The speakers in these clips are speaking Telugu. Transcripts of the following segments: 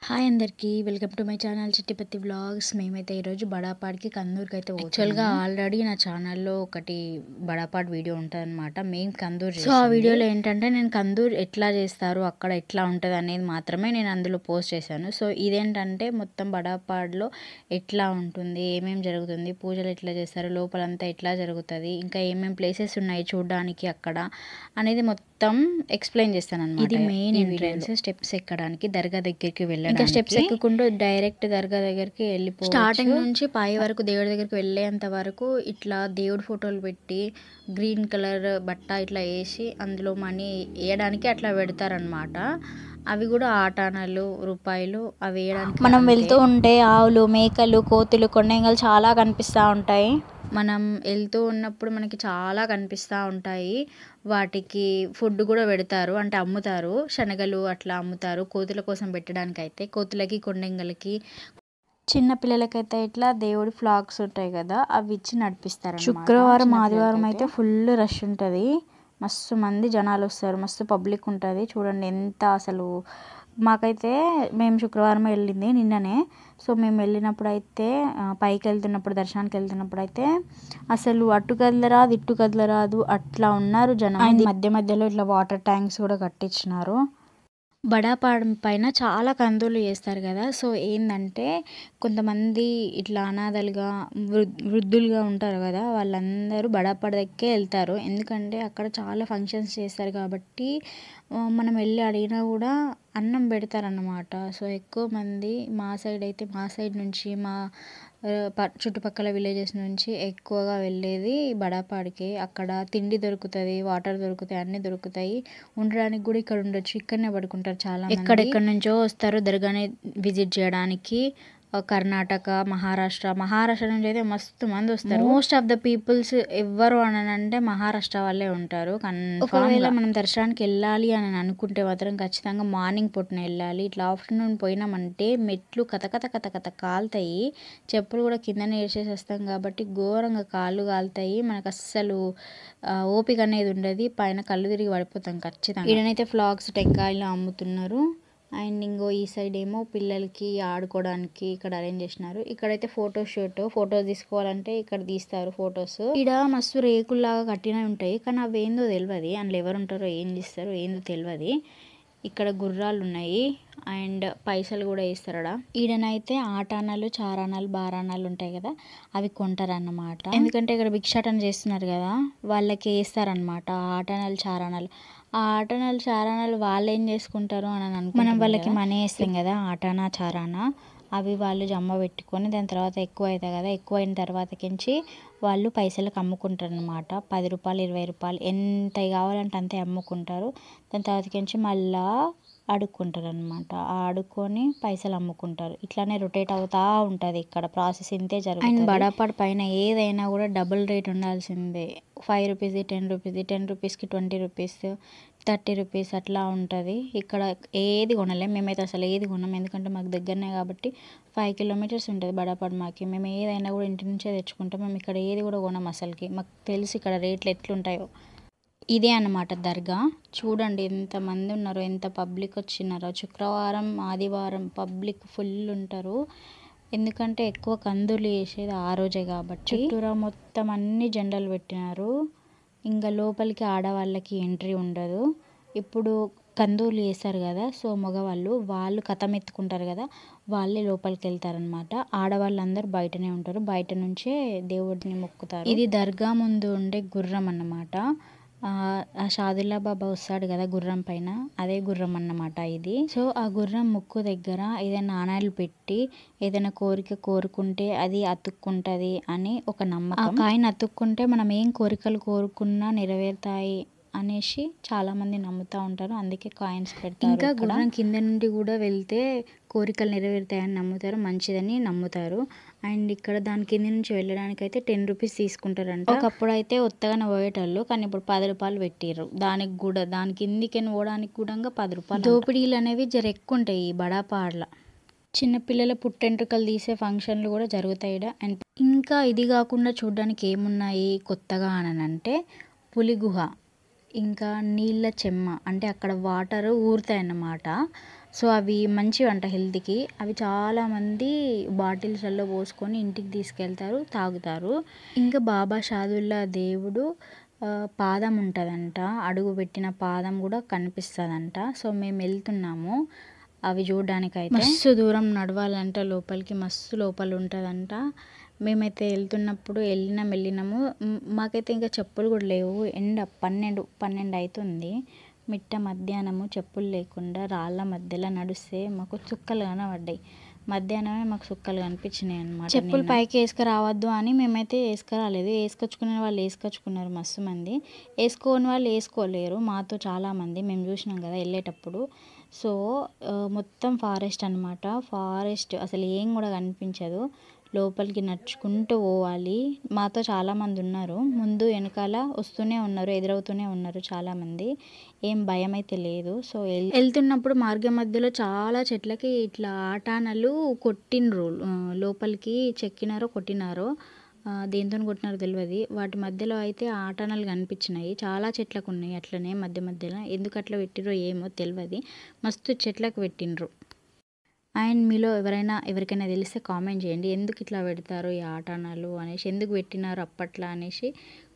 హాయ్ అందరికీ welcome to my channel Chittipatti vlogs. మేమైతే ఈరోజు బడాపాడ్కి కందూర్కి అయితే యాక్చువల్గా ఆల్రెడీ నా ఛానల్లో ఒకటి బడాపాడ్ వీడియో ఉంటుంది అనమాట. మేము కందూర్ సో ఆ వీడియోలో ఏంటంటే నేను కందూర్ ఎట్లా చేస్తారు అక్కడ ఎట్లా ఉంటుంది అనేది మాత్రమే నేను అందులో పోస్ట్ చేశాను. సో ఇదేంటంటే మొత్తం బడాపాడ్లో ఎట్లా ఉంటుంది, ఏమేమి జరుగుతుంది, పూజలు ఎట్లా చేస్తారు, లోపలంతా ఎట్లా జరుగుతుంది, ఇంకా ఏమేమి ప్లేసెస్ ఉన్నాయి చూడడానికి అక్కడ అనేది మొత్తం ఎక్స్ప్లెయిన్ చేస్తాను అనమాట. ఇది మెయిన్ ఎంట్రన్స్, స్టెప్స్ ఎక్కడానికి దర్గా దగ్గరికి వెళ్ళడానికి. ఇంకా స్టెప్స్ ఎక్కుకుంటూ డైరెక్ట్ దర్గా దగ్గరికి వెళ్ళిపో. స్టార్టింగ్ నుంచి పై వరకు దేవుడి దగ్గరికి వెళ్ళేంత వరకు ఇట్లా దేవుడి ఫోటోలు పెట్టి గ్రీన్ కలర్ బట్ట ఇట్లా వేసి అందులో మనీ వేయడానికి అట్లా పెడతారనమాట. అవి కూడా ఆటానాలు రూపాయలు అవి వేయడానికి. మనం వెళ్తూ ఉంటే ఆవులు, మేకలు, కోతులు, కొండంగలు చాలా కనిపిస్తూ ఉంటాయి. మనం వెళ్తూ ఉన్నప్పుడు మనకి చాలా కనిపిస్తూ ఉంటాయి. వాటికి ఫుడ్ కూడా పెడతారు, అంటే అమ్ముతారు, శనగలు అట్లా అమ్ముతారు కోతుల కోసం పెట్టడానికి. అయితే కోతులకి కొండంగలకి చిన్న పిల్లలకైతే ఇట్లా దేవుడి ఫ్లాగ్స్ ఉంటాయి కదా అవి ఇచ్చి నడిపిస్తారు. శుక్రవారం ఆదివారం అయితే ఫుల్ రష్ ఉంటుంది, మస్తు మంది జనాలు వస్తారు, మస్తు పబ్లిక్ ఉంటుంది. చూడండి ఎంత అసలు. మాకైతే మేము శుక్రవారం వెళ్ళింది నిన్ననే. సో మేము వెళ్ళినప్పుడు అయితే పైకి వెళ్తున్నప్పుడు దర్శనానికి వెళ్తున్నప్పుడు అయితే అసలు అటు కదలరాదు ఇటు కదలరాదు అట్లా ఉన్నారు జనం. మధ్య మధ్యలో ఇట్లా వాటర్ ట్యాంక్స్ కూడా కట్టించినారు. బడాపాడ్ పైన చాలా కందులు చేస్తారు కదా. సో ఏంటంటే కొంతమంది ఇట్లా అనాథలుగా వృద్ధులుగా ఉంటారు కదా, వాళ్ళందరూ బడాపాడ్ దగ్గరికి వెళ్తారు. ఎందుకంటే అక్కడ చాలా ఫంక్షన్స్ చేస్తారు కాబట్టి మనం వెళ్ళి అడిగినా కూడా అన్నం పెడతారన్నమాట. సో ఎక్కువ మంది మా సైడ్ అయితే మా సైడ్ నుంచి మా చుట్టుపక్కల విలేజెస్ నుంచి ఎక్కువగా వెళ్ళేది బడాపాడ్కి. అక్కడ తిండి దొరుకుతుంది, వాటర్ దొరుకుతాయి, అన్నీ దొరుకుతాయి. ఉండడానికి కూడా ఇక్కడ ఉండొచ్చు, ఇక్కడనే పడుకుంటారు చాలా మంది. ఎక్కడెక్కడి నుంచో వస్తారు దర్గాని విజిట్ చేయడానికి. కర్ణాటక, మహారాష్ట్ర నుంచి అయితే మస్తు మంది వస్తారు. మోస్ట్ ఆఫ్ ద పీపుల్స్ ఎవ్వరు అని అంటే మహారాష్ట్ర వాళ్ళే ఉంటారు. ఒకవేళ మనం దర్శనానికి వెళ్ళాలి అని అనుకుంటే మాత్రం ఖచ్చితంగా మార్నింగ్ పూటన వెళ్ళాలి. ఇట్లా ఆఫ్టర్నూన్ పోయినామంటే మెట్లు కథ కాలుతాయి, చెప్పులు కూడా కిందనే వేసేసి వస్తాం కాబట్టి ఘోరంగా కాళ్ళు కాలుతాయి. మనకు అస్సలు ఓపిక అనేది ఉండదు, పైన కళ్ళు తిరిగి పడిపోతాం ఖచ్చితంగా. ఈడనైతే ఫ్లాగ్స్ టెంకాయలు అమ్ముతున్నారు. అండ్ ఇంకో ఈ సైడ్ ఏమో పిల్లలకి ఆడుకోవడానికి ఇక్కడ అరేంజ్ చేసినారు. ఇక్కడైతే ఫొటోస్ తీసుకోవాలంటే ఇక్కడ తీస్తారు ఫొటోస్. ఇక్కడ మస్తు రేకుల్లాగా కట్టినవి ఉంటాయి కానీ అవి ఏందో తెలియదు, అందులో ఎవరు ఉంటారో ఏం చేస్తారో ఏందో తెలియదు. ఇక్కడ గుర్రాలు ఉన్నాయి అండ్ పైసలు కూడా వేస్తారడ. ఈడనైతే ఆటానాలు, చారానాలు, బారానాలు ఉంటాయి కదా అవి కొంటారన్నమాట. ఎందుకంటే ఇక్కడ భిక్షాటన చేస్తున్నారు కదా వాళ్ళకి వేస్తారనమాట ఆటానాలు, చారానాలు. ఆ ఆటానాలు, చారానాలు వాళ్ళు ఏం చేసుకుంటారు అని మనం వాళ్ళకి మనీ వేస్తాం కదా ఆటానా, చారానా, అవి వాళ్ళు జమ్మ పెట్టుకొని దాని తర్వాత ఎక్కువ అవుతాయి కదా, ఎక్కువ అయిన తర్వాతకించి వాళ్ళు పైసలకు అమ్ముకుంటారు అనమాట. 10 రూపాయలు, 20 రూపాయలు ఎంత కావాలంటే అంతే అమ్ముకుంటారు. దాని తర్వాతకించి మళ్ళా అడుక్కుంటారు అనమాట. అడుక్కొని పైసలు అమ్ముకుంటారు. ఇట్లానే రొటేట్ అవుతూ ఉంటుంది ఇక్కడ ప్రాసెస్ ఇంతే జరుగుతుంది. అండ్ బడాపాడ్ పైన ఏదైనా కూడా డబుల్ రేట్ ఉండాల్సిందే. 5 రూపీస్ది 10 రూపీస్ది, 10 రూపీస్కి 20 రూపీస్, 30 రూపీస్ అట్లా ఉంటుంది. ఇక్కడ ఏది కొనలేం, మేమైతే అసలు ఏది కొనం. ఎందుకంటే మాకు దగ్గరనే కాబట్టి 5 కిలోమీటర్స్ ఉంటుంది బడాపాడ్ మాకి. మేము ఏదైనా కూడా ఇంటి నుంచే తెచ్చుకుంటాం. మేము ఇక్కడ ఏది కూడా కొనం అసలుకి. మాకు తెలిసి ఇక్కడ రేట్లు ఎట్లుంటాయో. ఇదే అన్నమాట దర్గా. చూడండి ఎంతమంది ఉన్నారో, ఎంత పబ్లిక్ వచ్చినారో. శుక్రవారం ఆదివారం పబ్లిక్ ఫుల్ ఉంటారు. ఎందుకంటే ఎక్కువ కందులు వేసేది ఆ రోజే కాబట్టి. చుట్టూరా మొత్తం అన్ని జెండాలు పెట్టినారు. ఇంకా లోపలికి ఆడవాళ్ళకి ఎంట్రీ ఉండదు. ఇప్పుడు కందూలు వేస్తారు కదా, సో వాళ్ళు కథం ఎత్తుకుంటారు కదా, వాళ్ళే లోపలికి వెళ్తారనమాట. ఆడవాళ్ళందరూ బయటనే ఉంటారు, బయట నుంచే దేవుడిని మొక్కుతారు. ఇది దర్గా ముందు ఉండే గుర్రం అన్నమాట. షాదుల్లా బాబా వస్తాడు కదా గుర్రం పైన, అదే గుర్రం అన్నమాట ఇది. సో ఆ గుర్రం ముక్కు దగ్గర ఏదైనా నాణాలు పెట్టి ఏదైనా కోరిక కోరుకుంటే అది అతుక్కుంటది అని ఒక నమ్మకం. ఆ కాయిన్ అతుక్కుంటే మనం ఏం కోరికలు కోరుకున్నా నెరవేరుతాయి అనేసి చాలా మంది నమ్ముతూ ఉంటారు, అందుకే కాయిన్స్ పెడతారు. ఇంకా గుర్రం కింద నుండి కూడా వెళ్తే కోరికలు నెరవేరుతాయని నమ్ముతారు, మంచిదని నమ్ముతారు. అండ్ ఇక్కడ దాని కింద నుంచి వెళ్ళడానికి అయితే 10 రూపీస్ తీసుకుంటారంట. ఒకప్పుడు అయితే ఒత్తగానే పోయేటోళ్ళు, కానీ ఇప్పుడు 10 రూపాయలు పెట్టిర్రు దానికి కూడా. దాని కిందికి పోవడానికి కూడా 10 రూపాయలు. దోపిడీలు అనేవి జర ఎక్కువ ఉంటాయి ఈ బడాపాడ్ల. చిన్నపిల్లల పుట్టెంట్రుకలు తీసే ఫంక్షన్లు కూడా జరుగుతాయి. అండ్ ఇంకా ఇది కాకుండా చూడడానికి ఏమున్నాయి కొత్తగా అని అంటే పులిగుహ, ఇంకా నీళ్ళ చెమ్మ, అంటే అక్కడ వాటర్ ఊరుతాయి అన్నమాట. సో అవి మంచివంట హెల్త్కి. అవి చాలామంది బాటిల్స్లలో పోసుకొని ఇంటికి తీసుకెళ్తారు, తాగుతారు. ఇంకా బాబా షాదుల్లా దేవుడు పాదం ఉంటుందంట, అడుగు పెట్టిన పాదం కూడా కనిపిస్తుందంట. సో మేము వెళ్తున్నాము అవి చూడడానికైతే. మస్తు దూరం నడవాలంట లోపలికి, మస్తు లోపల ఉంటుందంట. మేమైతే వెళ్తున్నప్పుడు వెళ్ళినాము. మాకైతే ఇంకా చెప్పులు కూడా లేవు. ఎండ 12 అవుతుంది, మిట్ట మధ్యాహ్నము. చెప్పులు లేకుండా రాళ్ళ మధ్యలో నడిస్తే మాకు చుక్కలు కనబడ్డాయి. మధ్యాహ్నమే మాకు చుక్కలు కనిపించినాయి అనమాట. చెప్పులు పైకి వేసుకురావద్దు అని మేమైతే వేసుకురాలేదు. వేసుకొచ్చుకునే వాళ్ళు వేసుకొచ్చుకున్నారు మస్తు మంది, వేసుకోని వాళ్ళు వేసుకోలేరు. మాతో చాలామంది మేము చూసినాం కదా వెళ్ళేటప్పుడు. సో మొత్తం ఫారెస్ట్ అనమాట. ఫారెస్ట్ అసలు ఏం కూడా కనిపించదు. లోపలికి నడుచుకుంటూ పోవాలి. మాతో చాలామంది ఉన్నారు, ముందు వెనకాల వస్తూనే ఉన్నారు, ఎదురవుతూనే ఉన్నారు చాలామంది. ఏం భయం అయితే లేదు. సో వెళ్తున్నప్పుడు మార్గం మధ్యలో చాలా చెట్లకి ఇట్లా ఆటానలు కొట్టిండ్రు, లోపలికి చెక్కినారో కొట్టినారో, దేంతో కొట్టినారో తెలియదు. వాటి మధ్యలో అయితే ఆటానలు కనిపించినాయి. చాలా చెట్లకు ఉన్నాయి అట్లనే మధ్య మధ్యలో. ఎందుకు అట్లా పెట్టిరో ఏమో తెలియదు, మస్తు చెట్లకు పెట్టిండ్రు. అండ్ మీలో ఎవరికైనా తెలిస్తే కామెంట్ చేయండి, ఎందుకు ఇట్లా పెడతారు ఈ ఆటానాలు అనేసి, ఎందుకు పెట్టినారు అప్పట్లో అనేసి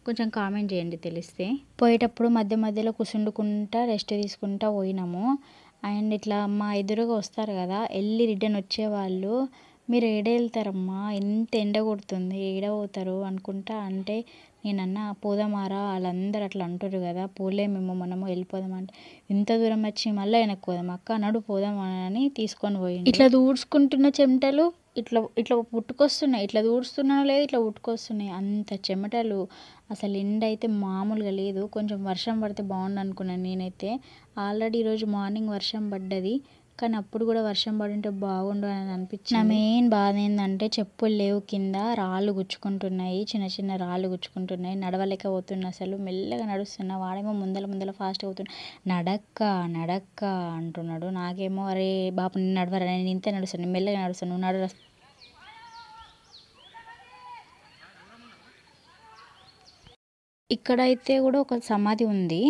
కొంచెం కామెంట్ చేయండి తెలిస్తే. పోయేటప్పుడు మధ్య మధ్యలో కూర్చుండుకుంటా రెస్ట్ తీసుకుంటా పోయినాము. అండ్ ఇట్లా మా ఎదురుగా వస్తారు కదా వెళ్ళి రిటర్న్ వచ్చేవాళ్ళు, మీరు ఏడ వెళ్తారమ్మా, ఎంత ఎండ కొడుతుంది, ఏడ పోతారు అనుకుంటా అంటే నేనన్నా పోదామారా, వాళ్ళందరూ అట్లా అంటారు కదా, పోలేమేమో మనము వెళ్ళిపోదామంటే, ఇంత దూరం వచ్చి మళ్ళీ వెనక్కి పోదాం అక్క నడు పోదాం అని తీసుకొని పోయింది. ఇట్లా దూడ్చుకుంటున్న చెమటలు ఇట్లా ఇట్లా పుట్టుకొస్తున్నాయి, ఇట్లా దూడుస్తున్నానో లేదు ఇట్లా పుట్టుకొస్తున్నాయి, అంత చెమటలు. అసలు ఎండ అయితే మామూలుగా లేదు. కొంచెం వర్షం పడితే బాగుండు అనుకున్నాను నేనైతే. ఆల్రెడీ ఈరోజు మార్నింగ్ వర్షం పడ్డది, కానీ అప్పుడు కూడా వర్షం పడుంటే బాగుండు అని అనిపించింది. నా మెయిన్ బాధ ఏంటంటే చెప్పులు లేవు, కింద రాళ్ళు గుచ్చుకుంటున్నాయి, చిన్న చిన్న రాళ్ళు గుచ్చుకుంటున్నాయి, నడవలేకపోతున్నా. అసలు మెల్లగా నడుస్తున్నా, వాడేమో ముందల ఫాస్ట్గా అవుతున్నా, నడక్క అంటున్నాడు. నాకేమో అరే బాబు నేను నడవరా, నేను ఇంతే నడుస్తాను, నేను మెల్లగా నడుస్తాను, నువ్వు నడవ. ఇక్కడైతే కూడా ఒక సమాధి ఉంది,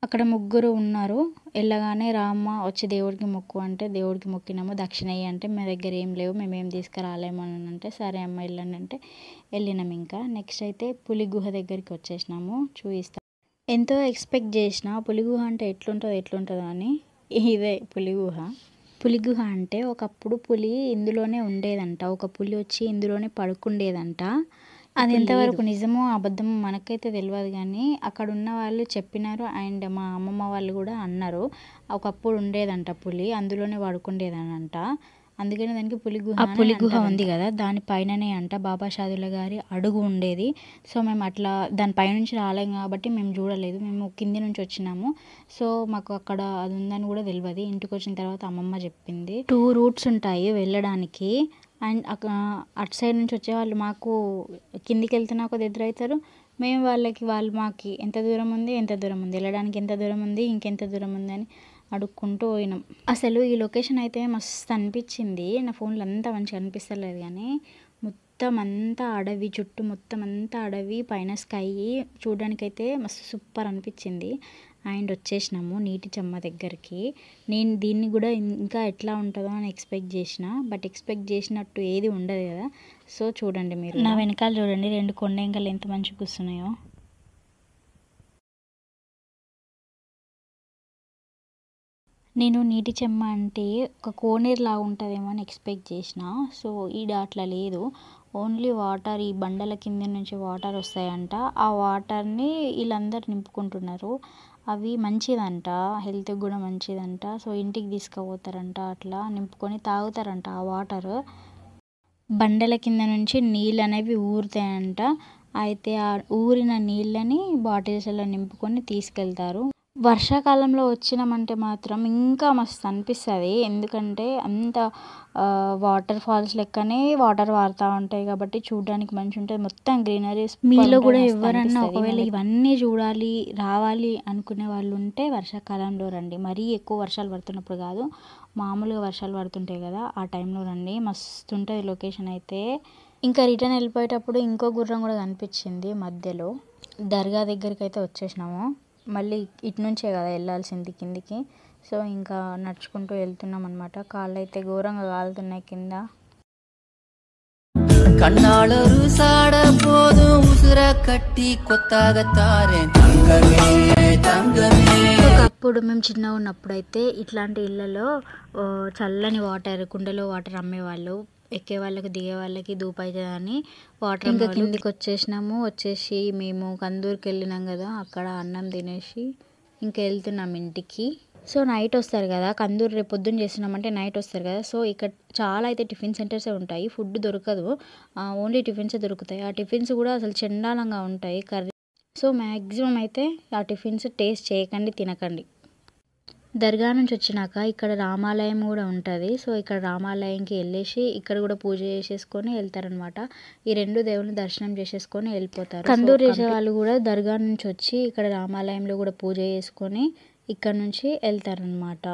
అక్కడ ముగ్గురు ఉన్నారు. వెళ్ళగానే రామ్మ వచ్చి దేవుడికి మొక్కు అంటే దేవుడికి మొక్కినాము. దక్షిణయ్య అంటే మా దగ్గర ఏం లేవు, మేమేం తీసుకురాలేము అని అంటే సరే అమ్మ వెళ్ళండి అంటే వెళ్ళినాము. ఇంకా నెక్స్ట్ అయితే పులి గుహ దగ్గరికి వచ్చేసినాము, చూపిస్తాం. ఎంతో ఎక్స్పెక్ట్ చేసిన పులి గుహ అంటే ఎట్లుంటుందో అని. ఇదే పులి గుహ. పులి గుహ అంటే ఒకప్పుడు పులి ఇందులోనే ఉండేదంట, ఒక పులి వచ్చి ఇందులోనే పడుకుండేదంట. అది ఎంతవరకు నిజమో అబద్ధమో మనకైతే తెలియదు, కానీ అక్కడ ఉన్న వాళ్ళు చెప్పినారు. అండ్ మా అమ్మమ్మ వాళ్ళు కూడా అన్నారు ఒకప్పుడు ఉండేదంట పులి, అందులోనే పడుకుండేదనంట. అందుకని దానికి పులి గుహ ఉంది కదా, దానిపైననే అంట బాబా షాదుల్లా గారి అడుగు ఉండేది. సో మేము అట్లా దానిపైనుంచి రాలేం కాబట్టి మేము చూడలేదు, మేము కింది నుంచి వచ్చినాము. సో మాకు అక్కడ అది ఉందని కూడా తెలియదు. ఇంటికి వచ్చిన తర్వాత అమ్మమ్మ చెప్పింది. 2 రూట్స్ ఉంటాయి వెళ్ళడానికి. అండ్ అటు సైడ్ నుంచి వచ్చేవాళ్ళు మాకు కిందికి వెళ్తున్నా కొద్ది ఎదురవుతారు, మేము వాళ్ళు మాకు ఎంత దూరం ఉంది వెళ్ళడానికి, ఎంత దూరం ఉంది ఇంకెంత దూరం ఉంది అని అడుక్కుంటూ పోయినాం. అసలు ఈ లొకేషన్ అయితే మస్తు అనిపించింది. నా ఫోన్లో అంతా మంచిగా అనిపిస్తలేదు, కానీ మొత్తం అంతా అడవి, చుట్టూ మొత్తం అంతా అడవి, పైన స్కై చూడడానికైతే మస్తు సూపర్ అనిపించింది. అండ్ వచ్చేసినాము నీటి చెమ్మ దగ్గరికి. నేను దీన్ని కూడా ఇంకా ఎట్లా ఉంటుందో అని ఎక్స్పెక్ట్ చేసిన, బట్ ఎక్స్పెక్ట్ చేసినట్టు ఏది ఉండదు కదా. సో చూడండి మీరు, నా వెనకాల చూడండి 2 కొండెంకలు ఎంత మంచిగా కూస్తున్నాయో. నేను నీటి చెమ్మ అంటే ఒక కోనేరులా ఉంటుందేమో అని ఎక్స్పెక్ట్ చేసిన. సో ఈడ అట్లా లేదు, ఓన్లీ వాటర్, ఈ బండల కింద నుంచి వాటర్ వస్తాయంట. ఆ వాటర్ని వీళ్ళందరూ నింపుకుంటున్నారు. అవి మంచిదంట, హెల్త్కి కూడా మంచిదంట. సో ఇంటికి తీసుకుపోతారంట, అట్లా నింపుకొని తాగుతారంట ఆ వాటర్. బండల కింద నుంచి నీళ్ళు అనేవి ఊరుతాయంట. అయితే ఆ ఊరిన నీళ్ళని బాటిల్స్లో నింపుకొని తీసుకెళ్తారు. వర్షాకాలంలో వచ్చినామంటే మాత్రం ఇంకా మస్తు అనిపిస్తుంది, ఎందుకంటే అంత వాటర్ ఫాల్స్ లెక్కనే వాటర్ పారుతూ ఉంటాయి కాబట్టి చూడడానికి మంచిగా ఉంటుంది, మొత్తం గ్రీనరీ. మీలో కూడా ఎవరన్నా ఒకవేళ ఇవన్నీ చూడాలి రావాలి అనుకునే వాళ్ళు ఉంటే వర్షాకాలంలో రండి. మరీ ఎక్కువ వర్షాలు పడుతున్నప్పుడు కాదు, మామూలుగా వర్షాలు పడుతుంటాయి కదా ఆ టైంలో రండి, మస్తు ఉంటుంది లొకేషన్ అయితే. ఇంకా రిటర్న్ వెళ్ళిపోయేటప్పుడు ఇంకో గుర్రం కూడా కనిపించింది మధ్యలో. దర్గా దగ్గరికి అయితే వచ్చేసినాము. మళ్ళీ ఇటు నుంచే కదా వెళ్ళాల్సింది కిందికి. సో ఇంకా నడుచుకుంటూ వెళ్తున్నాం అనమాట. కాళ్ళు అయితే ఘోరంగా కాలుతున్నాయి కింద. కన్నాళరు సాడ పోదు ఉసుర కట్టి కొత్తగతారే తంగమే తంగమే. ఒకప్పుడు మేము చిన్నగా ఉన్నప్పుడు అయితే ఇట్లాంటి ఇళ్ళలో చల్లని వాటర్, కుండలో వాటర్ అమ్మేవాళ్ళు. ఎక్కే వాళ్ళకి దిగే వాళ్ళకి దూపు అవుతుందని వాటర్ ఇంకా కిందికి వచ్చేసి మేము కందూరుకి వెళ్ళినాం కదా, అక్కడ అన్నం తినేసి ఇంకా వెళ్తున్నాం ఇంటికి. సో నైట్ వస్తారు కదా, కందూరు రేపు పొద్దున్న చేసినామంటే నైట్ వస్తారు కదా. సో ఇక్కడ చాలా అయితే టిఫిన్ సెంటర్సే ఉంటాయి, ఫుడ్ దొరకదు, ఓన్లీ టిఫిన్సే దొరుకుతాయి. ఆ టిఫిన్స్ కూడా అసలు చండాలంగా ఉంటాయి కర్రీ. సో మ్యాక్సిమం అయితే ఆ టిఫిన్స్ టేస్ట్ చేయకండి, తినకండి. దర్గా నుంచి వచ్చినాక ఇక్కడ రామాలయం కూడా ఉంటుంది. సో ఇక్కడ రామాలయంకి వెళ్ళేసి ఇక్కడ కూడా పూజ చేసేసుకొని వెళ్తారనమాట. ఈ 2 దేవుని దర్శనం చేసేసుకొని వెళ్ళిపోతారు. కందూరు చేసే వాళ్ళు కూడా దర్గా నుంచి వచ్చి ఇక్కడ రామాలయంలో కూడా పూజ చేసుకొని ఇక్కడ నుంచి వెళ్తారనమాట.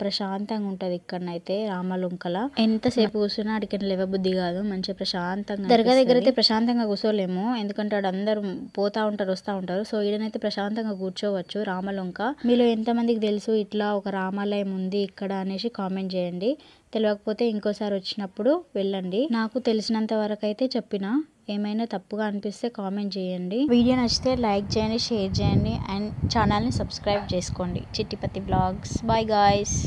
ప్రశాంతంగా ఉంటుంది ఇక్కడనైతే రామలుంకల. ఎంతసేపు కూర్చున్నా అడిగిన లేవబుద్ధి కాదు, మంచిగా ప్రశాంతంగా. దర్గా దగ్గర అయితే ప్రశాంతంగా కూర్చోలేము, ఎందుకంటే అక్కడ అందరూ పోతా ఉంటారు వస్తూ ఉంటారు. సో ఈడనైతే ప్రశాంతంగా కూర్చోవచ్చు రామలుంక. మీలో ఎంతమందికి తెలుసు ఇట్లా ఒక రామాలయం ఉంది ఇక్కడ అనేసి కామెంట్ చేయండి. తెలియకపోతే ఇంకోసారి వచ్చినప్పుడు వెళ్ళండి. నాకు తెలిసినంత వరకు అయితే చెప్పిన, ఏమైనా తప్పుగా అనిపిస్తే కామెంట్ చేయండి. వీడియో నచ్చితే లైక్ చేయండి, షేర్ చేయండి అండ్ ఛానల్ని సబ్స్క్రైబ్ చేసుకోండి. చిట్టిపత్తి బ్లాగ్స్. Bye guys.